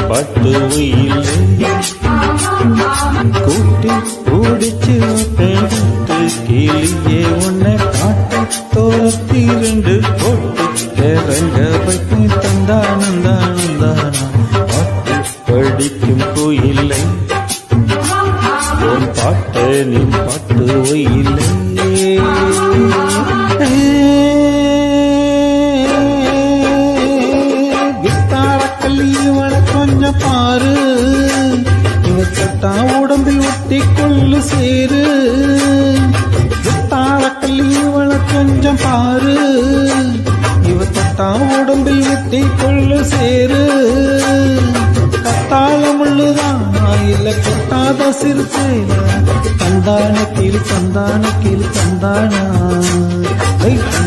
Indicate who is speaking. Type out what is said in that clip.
Speaker 1: பட்டு இல்லை கூட்டி ஓடிச்சு பேட்டு கிளியே உன்னை காட்டு தோரத்தி 2 போட்டு இறங்க வைத்து தந்தானந்தானந்தானா பாட்டு படிக்கும் கோயிலை உன் பாட்ட நீ பாட்டு இல்லை கொஞ்சம் பாரு இவ சட்டா உடம்பில் ஒட்டி கொள்ளு சேரு தாழக்கல்லிவள கொஞ்சம் பாரு இவ சட்டா உடம்பில் ஒட்டி கொள்ளு சேரு கத்தாளம் உள்ளுதான் இல்ல கட்டாத சிறு சேர தந்தான கீழ் தந்தானா